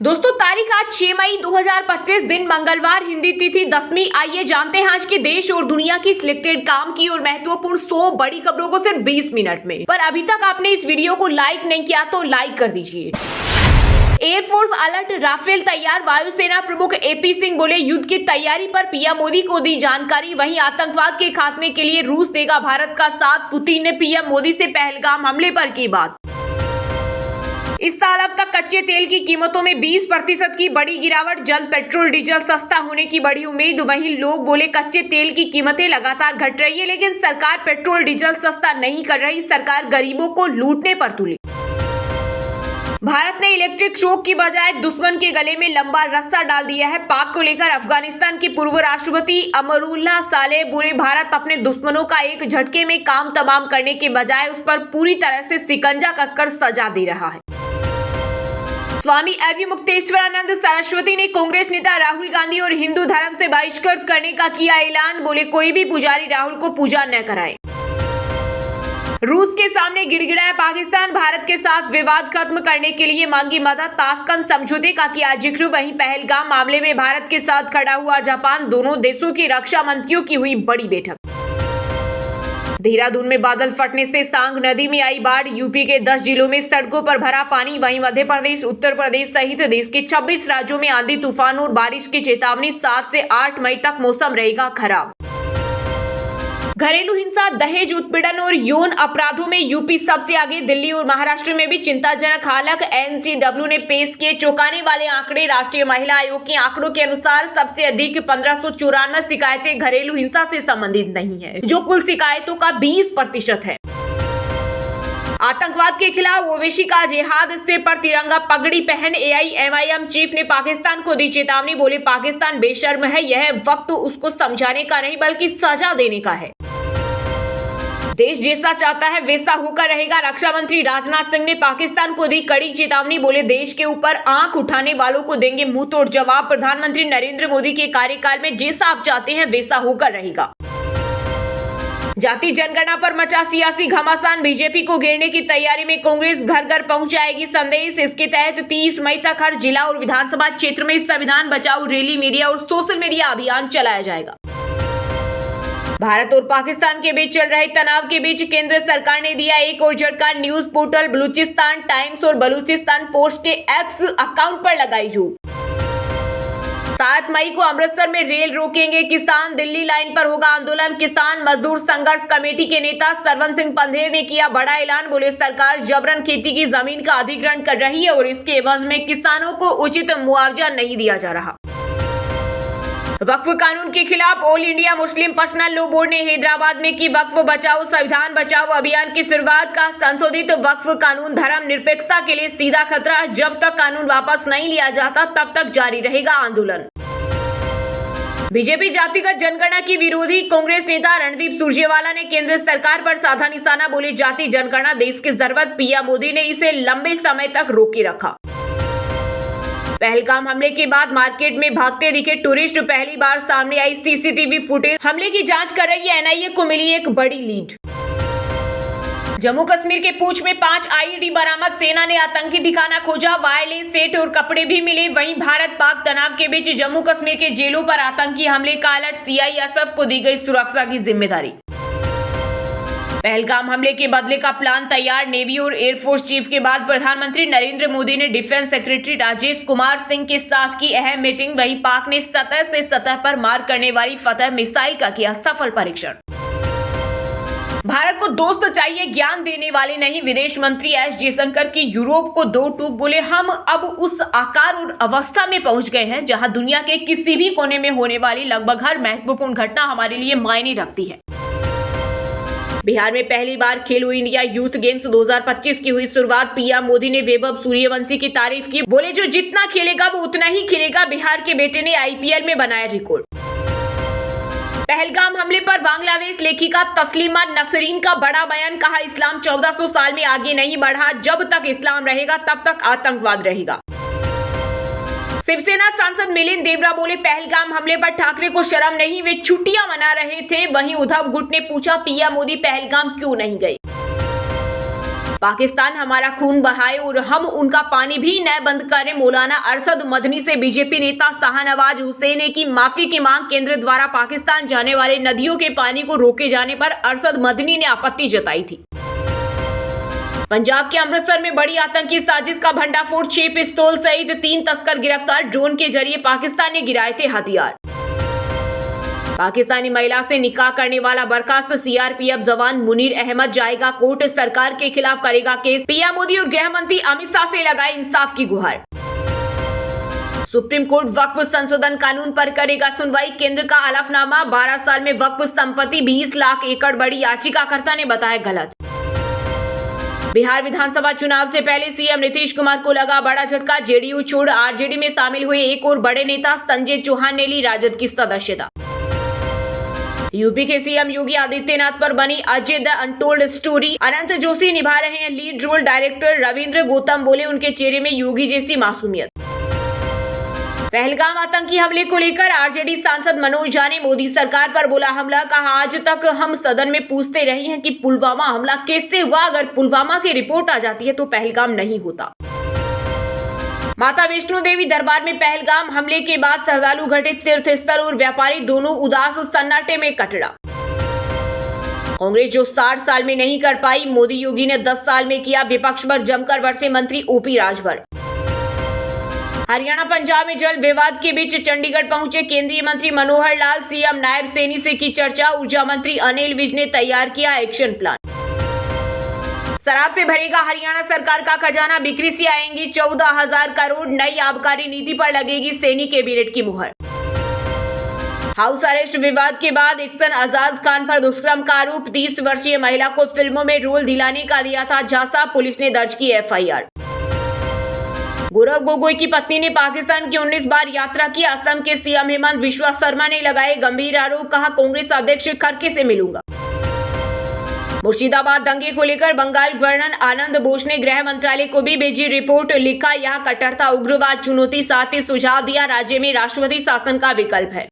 दोस्तों तारीख आज 6 मई 2025 दिन मंगलवार, हिंदी तिथि 10वीं। आइए जानते हैं आज के देश और दुनिया की सिलेक्टेड काम की और महत्वपूर्ण 100 बड़ी खबरों को सिर्फ 20 मिनट में। पर अभी तक आपने इस वीडियो को लाइक नहीं किया तो लाइक कर दीजिए। एयरफोर्स अलर्ट, राफेल तैयार, वायुसेना प्रमुख एपी सिंह बोले युद्ध की तैयारी पर पीएम मोदी को दी जानकारी। वहीं आतंकवाद के खात्मे के लिए रूस देगा भारत का साथ। पुतिन ने पीएम मोदी से पहलगाम हमले पर की बात। इस साल अब तक कच्चे तेल की कीमतों में 20% की बड़ी गिरावट, जल्द पेट्रोल डीजल सस्ता होने की बड़ी उम्मीद। वहीं लोग बोले कच्चे तेल की कीमतें लगातार घट रही है, लेकिन सरकार पेट्रोल डीजल सस्ता नहीं कर रही, सरकार गरीबों को लूटने पर तुली। भारत ने इलेक्ट्रिक शॉक की बजाय दुश्मन के गले में लंबा रस्सा डाल दिया है। पाक को लेकर अफगानिस्तान के पूर्व राष्ट्रपति अमरुल्लाह सालेह बोले भारत अपने दुश्मनों का एक झटके में काम तमाम करने के बजाय उस पर पूरी तरह से शिकंजा कसकर सजा दे रहा है। स्वामी अविमुक्तेश्वरानंद सरस्वती ने कांग्रेस नेता राहुल गांधी और हिंदू धर्म से बहिष्कृत करने का किया ऐलान। बोले कोई भी पुजारी राहुल को पूजा न कराए। रूस के सामने गिड़गिड़ाया पाकिस्तान, भारत के साथ विवाद खत्म करने के लिए मांगी मदद, ताशकंद समझौते का किया जिक्र। वहीं पहलगाम मामले में भारत के साथ खड़ा हुआ जापान, दोनों देशों की रक्षा मंत्रियों की हुई बड़ी बैठक। देहरादून में बादल फटने से सांग नदी में आई बाढ़, यूपी के 10 जिलों में सड़कों पर भरा पानी। वहीं मध्य प्रदेश, उत्तर प्रदेश सहित देश के 26 राज्यों में आंधी तूफान और बारिश की चेतावनी। 7 से 8 मई तक मौसम रहेगा खराब। घरेलू हिंसा, दहेज उत्पीड़न और यौन अपराधों में यूपी सबसे आगे, दिल्ली और महाराष्ट्र में भी चिंताजनक हालत। एनसीडब्ल्यू ने पेश किए चौंकाने वाले आंकड़े। राष्ट्रीय महिला आयोग के आंकड़ों के अनुसार सबसे अधिक 1594 शिकायतें घरेलू हिंसा से संबंधित नहीं है, जो कुल शिकायतों का 20% है। आतंकवाद के खिलाफ ओवैसी का जिहाद, सिर पर तिरंगा पगड़ी पहन एआईएमआईएम चीफ ने पाकिस्तान को दी चेतावनी। बोले पाकिस्तान बेशर्म है, यह वक्त उसको समझाने का नहीं बल्कि सजा देने का है। देश जैसा चाहता है वैसा होकर रहेगा, रक्षा मंत्री राजनाथ सिंह ने पाकिस्तान को दी कड़ी चेतावनी। बोले देश के ऊपर आंख उठाने वालों को देंगे मुंह तोड़ जवाब। प्रधानमंत्री नरेंद्र मोदी के कार्यकाल में जैसा आप चाहते हैं वैसा होकर रहेगा। जाति जनगणना पर मचा सियासी घमासान, बीजेपी को घेरने की तैयारी में कांग्रेस घर घर पहुंचाएगी संदेश। इसके तहत 30 मई तक हर जिला और विधानसभा क्षेत्र में संविधान बचाओ रैली, मीडिया और सोशल मीडिया अभियान चलाया जाएगा। भारत और पाकिस्तान के बीच चल रहे तनाव के बीच केंद्र सरकार ने दिया एक और झटका। न्यूज पोर्टल बलूचिस्तान टाइम्स और बलूचिस्तान पोस्ट के एक्स अकाउंट पर लगाई रोक। 7 मई को अमृतसर में रेल रोकेंगे किसान, दिल्ली लाइन पर होगा आंदोलन। किसान मजदूर संघर्ष कमेटी के नेता सरवन सिंह पंधेर ने किया बड़ा ऐलान। बोले सरकार जबरन खेती की जमीन का अधिग्रहण कर रही है और इसके एवज में किसानों को उचित मुआवजा नहीं दिया जा रहा। वक्फ कानून के खिलाफ all India Muslim personal law board ने हैदराबाद में की वक्फ बचाओ संविधान बचाओ अभियान की शुरुआत। का संशोधित वक्फ कानून धर्म निरपेक्षता के लिए सीधा खतरा है, जब तक कानून वापस नहीं लिया जाता तब तक जारी रहेगा आंदोलन। बीजेपी जातिगत जनगणना की विरोधी, कांग्रेस नेता रणदीप सुरजेवाला ने केंद्र सरकार पर साधा निशाना। बोले जाति जनगणना देश की जरूरत, पीएम मोदी ने इसे लंबे समय तक रोके रखा। पहलगाम हमले के बाद मार्केट में भागते दिखे टूरिस्ट, पहली बार सामने आई सीसीटीवी फुटेज। हमले की जांच कर रही एनआईए को मिली एक बड़ी लीड। जम्मू कश्मीर के पूंछ में 5 आईईडी बरामद, सेना ने आतंकी ठिकाना खोजा, वायरलेस सेट और कपड़े भी मिले। वहीं भारत पाक तनाव के बीच जम्मू कश्मीर के जेलों पर आतंकी हमले का अलर्ट, सीआईएसएफ को दी गई सुरक्षा की जिम्मेदारी। पहलगाम हमले के बदले का प्लान तैयार, नेवी और एयरफोर्स चीफ के बाद प्रधानमंत्री नरेंद्र मोदी ने डिफेंस सेक्रेटरी राजेश कुमार सिंह के साथ की अहम मीटिंग। वहीं पाक ने सतह से सतह पर मार करने वाली फतह मिसाइल का किया सफल परीक्षण। भारत को दोस्त चाहिए, ज्ञान देने वाले नहीं, विदेश मंत्री एस जयशंकर की यूरोप को दो टूक। बोले हम अब उस आकार और अवस्था में पहुंच गए हैं जहां दुनिया के किसी भी कोने में होने वाली लगभग हर महत्वपूर्ण घटना हमारे लिए मायने रखती है। बिहार में पहली बार खेलो इंडिया यूथ गेम्स 2025 की हुई शुरुआत। पीएम मोदी ने वैभव सूर्यवंशी की तारीफ की। बोले जो जितना खेलेगा वो उतना ही खेलेगा, बिहार के बेटे ने आईपीएल में बनाया रिकॉर्ड। पहलगाम हमले पर बांग्लादेश लेखिका तस्लीमा नसरीन का बड़ा बयान, कहा इस्लाम 1400 साल में आगे नहीं बढ़ा, जब तक इस्लाम रहेगा तब तक आतंकवाद रहेगा। शिवसेना सांसद मिलिंद देवरा बोले पहलगाम हमले पर ठाकरे को शर्म नहीं, वे छुट्टियां मना रहे थे। वहीं उद्धव गुट ने पूछा पीएम मोदी पहलगाम क्यों नहीं गए। पाकिस्तान हमारा खून बहाए और हम उनका पानी भी न बंद करें। मौलाना अरशद मदनी से बीजेपी नेता शाहनवाज हुसैन की माफी की मांग। केंद्र द्वारा पाकिस्तान जाने वाले नदियों के पानी को रोके जाने पर अरशद मदनी ने आपत्ति जताई थी। पंजाब के अमृतसर में बड़ी आतंकी साजिश का भंडाफोड़। 6 पिस्तौल सहित 3 तस्कर गिरफ्तार। ड्रोन के जरिए पाकिस्तान ने गिराए थे हथियार। पाकिस्तानी महिला से निकाह करने वाला बर्खास्त सीआरपीएफ जवान मुनीर अहमद जाएगा कोर्ट। सरकार के खिलाफ करेगा केस। पीएम मोदी और गृह मंत्री अमित शाह से लगाए इंसाफ की गुहार। सुप्रीम कोर्ट वक्फ संशोधन कानून पर करेगा सुनवाई। केंद्र का हलफनामा। 12 साल में वक्फ संपत्ति 20 लाख एकड़ बड़ी याचिकाकर्ता ने बताया गलत। बिहार विधानसभा चुनाव से पहले सीएम नीतीश कुमार को लगा बड़ा झटका। जेडीयू छोड़ आरजेडी में शामिल हुए एक और बड़े नेता संजय चौहान ने ली राजद की सदस्यता। यूपी के सीएम योगी आदित्यनाथ पर बनी Ajay the untold story. Anant Joshi निभा रहे हैं lead role. Director Ravindra Gautam बोले उनके चेहरे में योगी जैसी मासूमियत। पहलगाम आतंकी हमले को लेकर आरजेडी सांसद मनोज झा ने मोदी सरकार पर बोला हमला। कहा आज तक हम सदन में पूछते रहे हैं कि पुलवामा हमला कैसे हुआ। अगर पुलवामा की रिपोर्ट आ जाती है तो पहलगाम नहीं होता। माता वैष्णो देवी दरबार में पहलगाम हमले के बाद श्रद्धालु घटित। तीर्थस्थल और व्यापारी दोनों उदास। सन्नाटे में कटड़ा। कांग्रेस जो 60 साल में नहीं कर पाई, मोदी योगी ने 10 साल में किया। विपक्ष पर जमकर बरसे मंत्री ओपी राजभर। हरियाणा पंजाब में जल विवाद के बीच चंडीगढ़ पहुंचे केंद्रीय मंत्री मनोहर लाल। सीएम नायब सैनी से की चर्चा। ऊर्जा मंत्री अनिल विज ने तैयार किया एक्शन प्लान। शराब से भरेगा हरियाणा सरकार का खजाना। बिक्री से आएंगी 14,000 करोड़। नई आबकारी नीति पर लगेगी सैनी कैबिनेट की मुहर। हाउस अरेस्ट विवाद के बाद एक्शन अजाज खान पर दुष्कर्म का आरोप। 30 वर्षीय महिला को फिल्मों में रोल दिलाने का दिया था झांसा। पुलिस ने दर्ज की एफआईआर। गौरव गोगोई की पत्नी ने पाकिस्तान की 19 बार यात्रा की। असम के सीएम हेमंत बिश्वा शर्मा ने लगाए गंभीर आरोप। कहा कांग्रेस अध्यक्ष खड़गे से मिलूंगा। मुर्शिदाबाद दंगे को लेकर बंगाल गवर्नर आनंद बोस ने गृह मंत्रालय को भी भेजी रिपोर्ट। लिखा यह कट्टरता उग्रवाद चुनौती। साथ ही सुझाव दिया राज्य में राष्ट्रपति शासन का विकल्प है।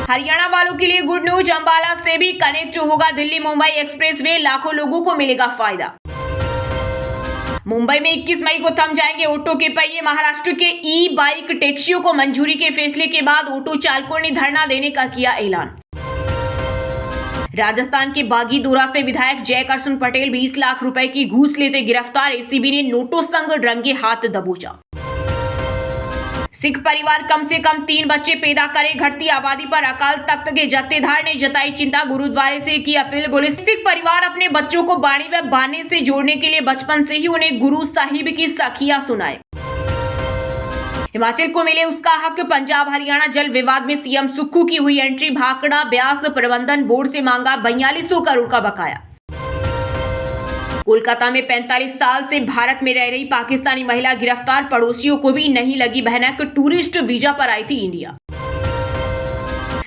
हरियाणा वालों के लिए गुड न्यूज। अंबाला से भी कनेक्ट होगा दिल्ली मुंबई एक्सप्रेसवे। लाखों लोगों को मिलेगा फायदा। मुंबई में 21 मई को थम जाएंगे ऑटो के पहिए। महाराष्ट्र के ई बाइक टैक्सियों को मंजूरी के फैसले के बाद ऑटो चालकों ने धरना देने का किया ऐलान। राजस्थान के बागीदोरा से विधायक जयकर्षण पटेल 20 लाख रुपए की घूस लेते गिरफ्तार। एसीबी ने नोटों संग रंगे हाथ दबोचा। सिख परिवार कम से कम 3 बच्चे पैदा करे। घटती आबादी पर अकाल तख्त के जत्थेदार ने जताई चिंता। गुरुद्वारे से की अपील। बोले सिख परिवार अपने बच्चों को बाणी व बाने से जोड़ने के लिए बचपन से ही उन्हें गुरु साहिब की सखियां सुनाए। हिमाचल को मिले उसका हक। पंजाब हरियाणा जल विवाद में सीएम सुक्खू की हुई एंट्री। भाखड़ा ब्यास प्रबंधन बोर्ड से मांगा 4200 करोड़ का बकाया। कोलकाता में 45 साल से भारत में रह रही पाकिस्तानी महिला गिरफ्तार। पड़ोसियों को भी नहीं लगी भनक। टूरिस्ट वीजा पर आई थी इंडिया।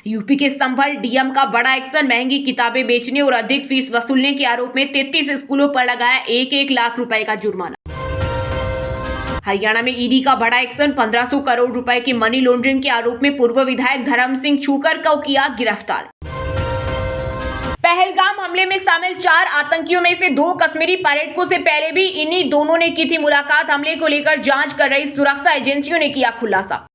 यूपी के संभल डीएम का बड़ा एक्शन। महंगी किताबें बेचने और अधिक फीस वसूलने के आरोप में 33 स्कूलों पर लगाया 1-1 लाख रुपए का जुर्माना। हरियाणा में ईडी का बड़ा एक्शन। 1500 करोड़ रुपए की मनी लॉन्ड्रिंग के आरोप में पूर्व विधायक धर्म सिंह छूकर को किया गिरफ्तार। पहलगाम हमले में शामिल 4 आतंकियों में से 2 कश्मीरी पर्यटकों से पहले भी इन्हीं दोनों ने की थी मुलाकात। हमले को लेकर जांच कर रही सुरक्षा एजेंसियों ने किया खुलासा।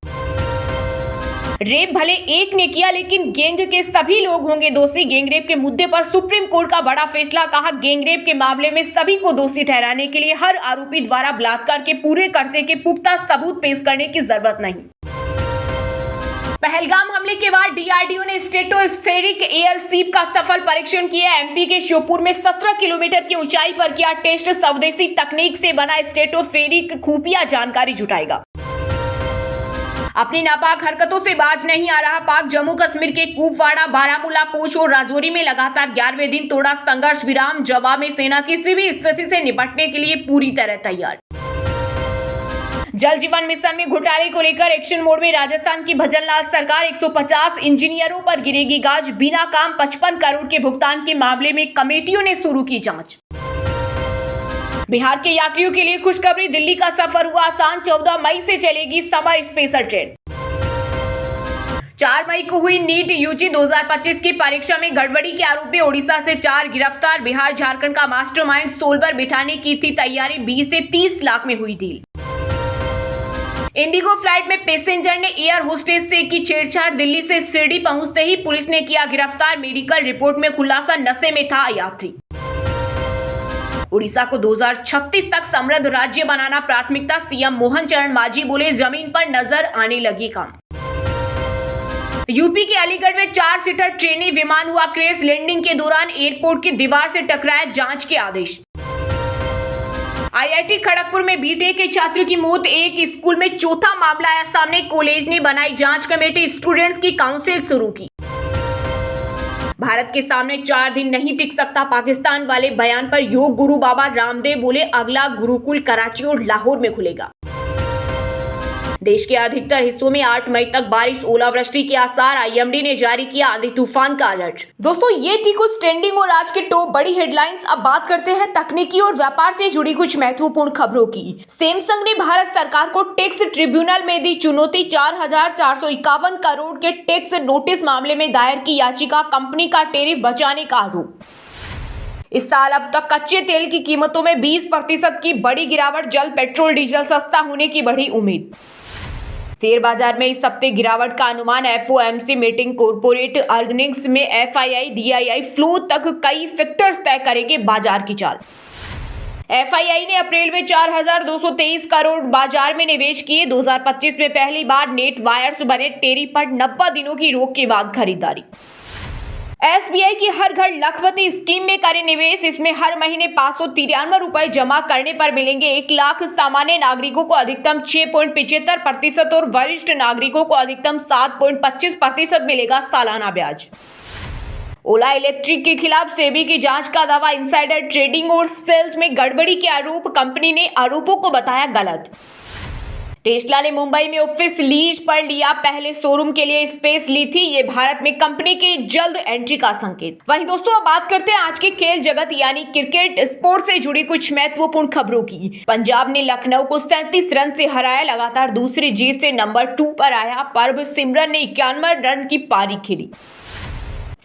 रेप भले एक ने किया लेकिन गैंग के सभी लोग होंगे दोषी। गैंगरेप के मुद्दे पर सुप्रीम कोर्ट का बड़ा फैसला। कहा गैंगरेप के मामले में सभी को दोषी ठहराने के लिए हर आरोपी द्वारा बलात्कार के पूरे करते के पुख्ता सबूत पेश करने की जरूरत नहीं। पहलगाम हमले के बाद डीआरडीओ ने स्ट्रेटोस्फेरिक एयरशिप का सफल परीक्षण किया। एमपी के श्योपुर में 17 किलोमीटर की ऊंचाई पर किया टेस्ट। स्वदेशी तकनीक से बना स्ट्रेटोस्फेरिक खुफिया जानकारी जुटाएगा। अपनी नापाक हरकतों से बाज नहीं आ रहा पाक। जम्मू कश्मीर के कुपवाड़ा, बारामूला, पूंछ और राजौरी में लगातार 11वें दिन तोड़ा संघर्ष विराम। जवाब में सेना किसी भी स्थिति से निपटने के लिए पूरी तरह तैयार। जल जीवन मिशन में घोटाले को लेकर एक्शन मोड में राजस्थान की भजनलाल सरकार। 150 इंजीनियरों पर गिरेगी गाज। बिना काम 55 करोड़ के भुगतान के मामले में कमेटियों ने शुरू की जांच। बिहार के यात्रियों के लिए खुशखबरी। दिल्ली का सफर हुआ आसान। 14 मई से चलेगी समर स्पेशल ट्रेन। 4 मई को हुई नीट यूजी 2025 की परीक्षा में गड़बड़ी के आरोपी ओडिशा से 4 गिरफ्तार। बिहार झारखंड का मास्टरमाइंड सोलवर बिठाने की थी तैयारी, 20 से 30 लाख में हुई डील। इंडिगो फ्लाइट में पैसेंजर ने एयर होस्टेस से की छेड़छाड़, दिल्ली से शिरडी पहुंचते ही पुलिस ने किया गिरफ्तार। मेडिकल रिपोर्ट में खुलासा, नशे में था यात्री। उड़ीसा को 2036 तक समृद्ध राज्य बनाना प्राथमिकता, सीएम मोहन चरण मांझी बोले, जमीन पर नजर आने लगी काम। यूपी के अलीगढ़ में 4 सीटर ट्रेनी विमान हुआ क्रैश, लैंडिंग के दौरान एयरपोर्ट की दीवार से टकराया, जांच के आदेश। आईआईटी खड़गपुर में बीटेक के छात्र की मौत, एक स्कूल में चौथा मामला आया सामने, कॉलेज ने बनाई जांच कमेटी, स्टूडेंट्स की काउंसिल शुरू की। भारत के सामने 4 दिन नहीं टिक सकता पाकिस्तान वाले बयान पर योग गुरु बाबा रामदेव बोले, अगला गुरुकुल कराची और लाहौर में खुलेगा। देश के अधिकतर हिस्सों में 8 मई तक बारिश, ओलावृष्टि के आसार, आईएमडी ने जारी किया आंधी तूफान का अलर्ट। दोस्तों, ये थी कुछ ट्रेंडिंग और आज के टॉप बड़ी हेडलाइंस। अब बात करते हैं तकनीकी और व्यापार से जुड़ी कुछ महत्वपूर्ण खबरों की। सैमसंग ने भारत सरकार को टैक्स ट्रिब्यूनल में दी चुनौती, 4,451 करोड़ के टैक्स नोटिस मामले में दायर की याचिका, कंपनी का टैरिफ बचाने का आरोप। इस साल अब तक कच्चे तेल की कीमतों में 20% की बड़ी गिरावट, जल्द पेट्रोल डीजल सस्ता होने की बढ़ी उम्मीद। शेयर बाजार में इस हफ्ते गिरावट का अनुमान, एफओएमसी मीटिंग कॉर्पोरेट अर्निंग्स में एफआईआई डीआईआई फ्लो तक कई फैक्टर्स तय करेंगे बाजार की चाल। एफआईआई ने अप्रैल में 4,223 करोड़ बाजार में निवेश किए। 2025 में पहली बार नेट वायर्स बने, टेरी पर 90 दिनों की रोक के बाद खरीदारी। एसबीआई की हर घर लखपति स्कीम में करें निवेश, इसमें हर महीने 593 रुपए जमा करने पर मिलेंगे 1 लाख। सामान्य नागरिकों को अधिकतम 6.75% और वरिष्ठ नागरिकों को अधिकतम 7.25% मिलेगा सालाना ब्याज। ओला इलेक्ट्रिक के खिलाफ सेबी की जांच का दावा, इनसाइडर ट्रेडिंग और सेल्स में गड़बड़ी के आरोप, कंपनी ने आरोपों को बताया गलत। टेस्ला ने मुंबई में ऑफिस लीज पर लिया, पहले शोरूम के लिए स्पेस ली थी, ये भारत में कंपनी के जल्द एंट्री का संकेत। वहीं दोस्तों, अब बात करते हैं आज के खेल जगत यानी क्रिकेट स्पोर्ट से जुड़ी कुछ महत्वपूर्ण खबरों की। पंजाब ने लखनऊ को 37 रन से हराया, लगातार दूसरी जीत से नंबर 2 पर आया। पर्व सिमरन ने 91 रन की पारी खेली।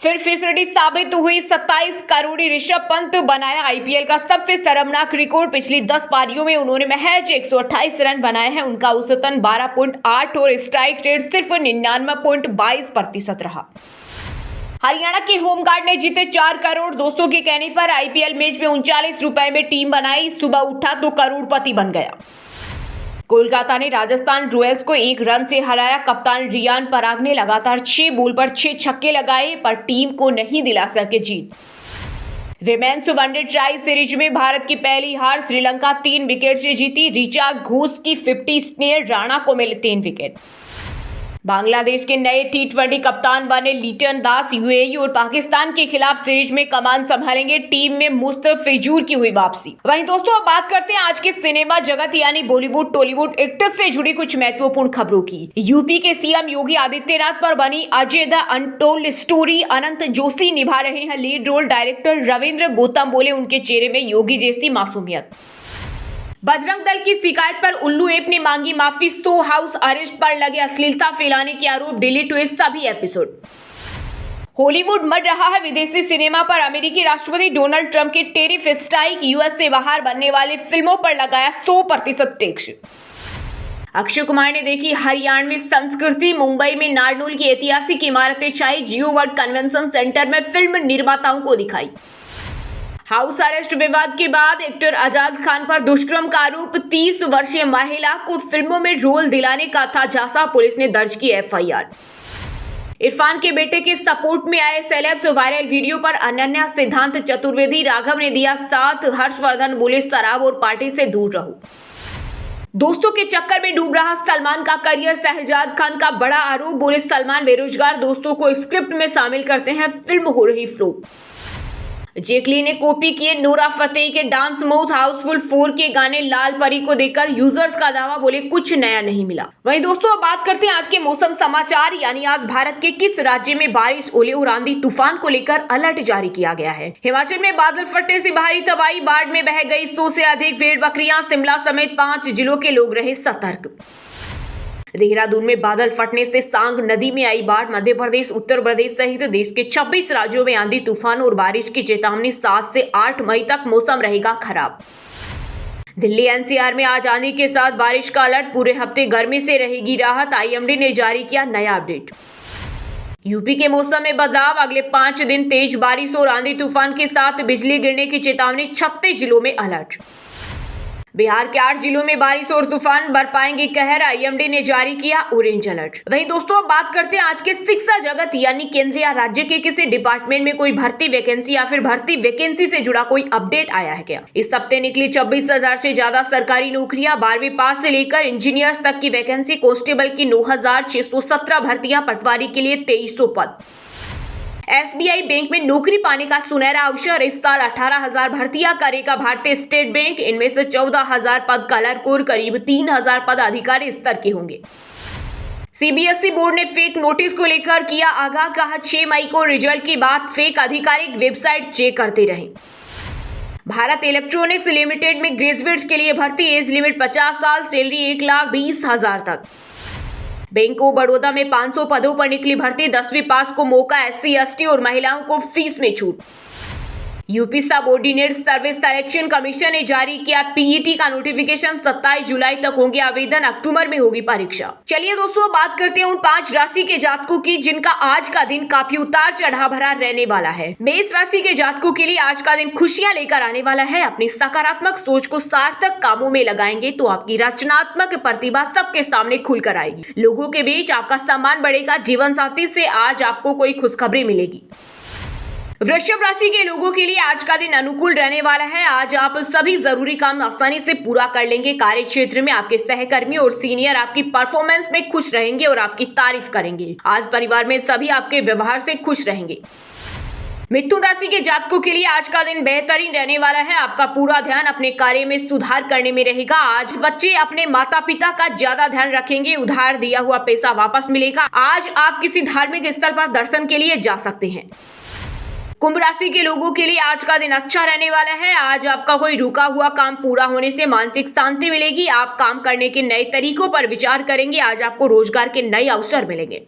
फिर फिसलड़ी साबित हुई, 27 करोड़ी ऋषभ पंत बनाया आईपीएल का सबसे शर्मनाक रिकॉर्ड। पिछली 10 पारियों में उन्होंने महज 128 रन बनाए हैं। उनका औसतन 12.8 और स्ट्राइक रेट सिर्फ 99.22% रहा। हरियाणा के होमगार्ड ने जीते 4 करोड़। दोस्तों के कहने पर आईपीएल मैच में 39 रुपए में टीम बनाई, सुबह उठा तो करोड़पति बन गया। कोलकाता ने राजस्थान रॉयल्स को 1 रन से हराया। कप्तान रियान पराग ने लगातार 6 बॉल पर 6 छक्के लगाए, पर टीम को नहीं दिला सके जीत। विमेन्स वनडे ट्राई सीरीज में भारत की पहली हार, श्रीलंका 3 विकेट से जीती। ऋचा घोष की 50, स्नेह राणा को मिले 3 विकेट। बांग्लादेश के नए T20 कप्तान बने लिटन दास, यूएई और पाकिस्तान के खिलाफ सीरीज में कमान संभालेंगे। टीम में मुस्तफिजुर की हुई वापसी। वहीं दोस्तों, अब बात करते हैं आज के सिनेमा जगत यानी बॉलीवुड टॉलीवुड एक्टर्स से जुड़ी कुछ महत्वपूर्ण खबरों की। यूपी के सीएम योगी आदित्यनाथ पर बनी Ajay the untold story, Anant Joshi निभा रहे हैं lead role. Director Ravindra Gautam बोले, उनके चेहरे में योगी जैसी मासूमियत। बजरंग दल की शिकायत पर उल्लू ऐप ने मांगी माफी। शो हाउस अरेस्ट पर लगे अश्लीलता फैलाने के आरोप, डिलीट हुए सभी एपिसोड। हॉलीवुड मर रहा है विदेशी सिनेमा पर, अमेरिकी राष्ट्रपति डोनाल्ड ट्रंप के टैरिफ स्ट्राइक, यूएस से बाहर बनने वाली फिल्मों पर लगाया 100% टैक्स। अक्षय कुमार ने देखी हरियाणवी संस्कृति, मुंबई में नारनौल की ऐतिहासिक इमारतें छाई, जियो वर्ल्ड कन्वेंशन सेंटर में फिल्म निर्माताओं को दिखाई। हाउस अरेस्ट विवाद के बाद एक्टर अजाज खान पर दुष्कर्म का आरोप, 30 वर्षीय महिला को फिल्मों में रोल दिलाने का था झांसा, पुलिस ने दर्ज की एफआईआर। इरफान के बेटे के सपोर्ट में आए सेलेब्स, वायरल वीडियो पर अनन्या सिद्धांत चतुर्वेदी, राघव ने दिया साथ, हर्षवर्धन बोले शराब और पार्टी से दूर रहो। दोस्तों के चक्कर में डूब रहा सलमान का करियर, शहजाद खान का बड़ा आरोप, बोले सलमान बेरोजगार दोस्तों को स्क्रिप्ट में शामिल करते हैं, फिल्म हो रही फ्लॉप। जेकली ने कॉपी किए नोरा फतेही के डांस मूव्स, हाउसफुल 4 के गाने लाल परी को देखकर यूजर्स का दावा, बोले कुछ नया नहीं मिला। वहीं दोस्तों, अब बात करते हैं आज के मौसम समाचार यानी आज भारत के किस राज्य में बारिश, ओले और आंधी तूफान को लेकर अलर्ट जारी किया गया है। हिमाचल में बादल फटने से भारी तबाही, बाढ़ में बह गई 100 से अधिक भेड़ बकरियां, शिमला समेत 5 जिलों के लोग रहे सतर्क। देहरादून में बादल फटने से सांग नदी में आई बाढ़। मध्य प्रदेश, उत्तर प्रदेश सहित देश के 26 राज्यों में आंधी तूफान और बारिश की चेतावनी। 7 से 8 मई तक मौसम रहेगा खराब। दिल्ली एनसीआर में आज आंधी के साथ बारिश का अलर्ट। पूरे हफ्ते गर्मी से रहेगी राहत। आईएमडी ने जारी किया नया अपडेट। यूपी के मौसम में बदलाव। अगले 5 दिन तेज बारिश और आंधी तूफान के साथ बिजली गिरने की चेतावनी। 36 जिलों में अलर्ट। बिहार के 8 जिलों में बारिश और तूफान बरपाएंगे कहर। आईएमडी ने जारी किया ऑरेंज अलर्ट। वहीं दोस्तों, अब बात करते हैं आज के शिक्षा जगत यानी केंद्र या राज्य के किसी डिपार्टमेंट में कोई भर्ती वैकेंसी या फिर भर्ती वैकेंसी से जुड़ा कोई अपडेट आया है क्या। इस हफ्ते निकली 26,000 से ज्यादा सरकारी नौकरियां। 12वीं पास से लेकर इंजीनियर्स तक की वैकेंसी। कांस्टेबल की 9,617 भर्तियां। पटवारी के लिए 2300 पद। एसबीआई बैंक में नौकरी पाने का सुनहरा अवसर। इस साल 18,000 भर्तियां करेगा भारतीय स्टेट बैंक। इनमें से 14,000 पद क्लर्क और करीब 3,000 पद अधिकारी स्तर के होंगे। सीबीएसई बोर्ड ने फेक नोटिस को लेकर किया आगाह। कहा 6 मई को रिजल्ट के बाद फेक आधिकारिक वेबसाइट चेक करते रहें। भारत इलेक्ट्रॉनिक्स लिमिटेड में ग्रेजुएट्स के लिए भर्ती। एज लिमिट 50 साल। सैलरी 1,20,000 तक। बैंक ऑफ बड़ौदा में 500 पदों पर निकली भर्ती। 10वीं पास को मौका। एससी, एसटी और महिलाओं को फीस में छूट। UP subordinate service selection commission ने जारी किया पीईटी का नोटिफिकेशन। 27 जुलाई तक होंगे आवेदन। अक्टूबर में होगी परीक्षा। चलिए दोस्तों, बात करते हैं उन 5 राशि के जातकों की जिनका आज का दिन काफी उतार चढ़ाव भरा रहने वाला है। मेष राशि के जातकों के लिए आज का दिन खुशियां लेकर आने वाला है। अपनी सकारात्मक सोच को सार्थक कामों में लगाएंगे तो आपकी रचनात्मक प्रतिभा सबके सामने खुलकर आएगी। लोगों के बीच आपका सम्मान बढ़ेगा। जीवन साथी से आज आपको कोई खुशखबरी मिलेगी। वृषभ राशि के लोगों के लिए आज का दिन अनुकूल रहने वाला है। आज आप सभी जरूरी काम आसानी से पूरा कर लेंगे। कार्य क्षेत्र में आपके सहकर्मी और सीनियर आपकी परफॉर्मेंस में खुश रहेंगे और आपकी तारीफ करेंगे। आज परिवार में सभी आपके व्यवहार से खुश रहेंगे। मिथुन राशि के जातकों के लिए आज का दिन बेहतरीन रहने वाला है। आपका पूरा ध्यान अपने कार्य में सुधार करने में रहेगा। आज बच्चे अपने माता पिता का ज्यादा ध्यान रखेंगे। उधार दिया हुआ पैसा वापस मिलेगा। आज आप किसी धार्मिक स्थल पर दर्शन के लिए जा सकते हैं। कुंभ राशि के लोगों के लिए आज का दिन अच्छा रहने वाला है। आज आपका कोई रुका हुआ काम पूरा होने से मानसिक शांति मिलेगी। आप काम करने के नए तरीकों पर विचार करेंगे। आज आपको रोजगार के नए अवसर मिलेंगे।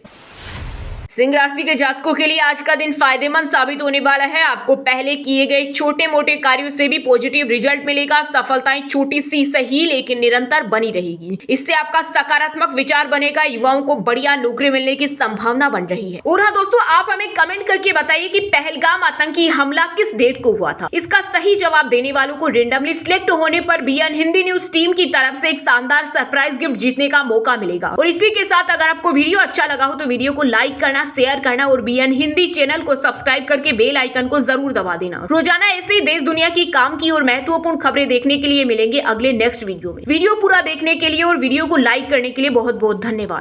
सिंह राशि के जातकों के लिए आज का दिन फायदेमंद साबित होने वाला है। आपको पहले किए गए छोटे मोटे कार्यों से भी पॉजिटिव रिजल्ट मिलेगा। सफलताएं छोटी सी सही लेकिन निरंतर बनी रहेगी। इससे आपका सकारात्मक विचार बनेगा। युवाओं को बढ़िया नौकरी मिलने की संभावना बन रही है। और हाँ दोस्तों, आप हमें कमेंट करके बताइए कि पहलगाम आतंकी हमला किस डेट को हुआ था। इसका सही जवाब देने वालों को रेंडमली सिलेक्ट होने पर बीएन हिंदी न्यूज टीम की तरफ से एक शानदार सरप्राइज गिफ्ट जीतने का मौका मिलेगा। और इसी के साथ अगर आपको वीडियो अच्छा लगा हो तो वीडियो को लाइक करना, शेयर करना और बीएन हिंदी चैनल को सब्सक्राइब करके बेल आइकन को जरूर दबा देना। रोजाना ऐसे ही देश दुनिया की काम की और महत्वपूर्ण खबरें देखने के लिए मिलेंगे अगले नेक्स्ट वीडियो में। वीडियो पूरा देखने के लिए और वीडियो को लाइक करने के लिए बहुत बहुत धन्यवाद।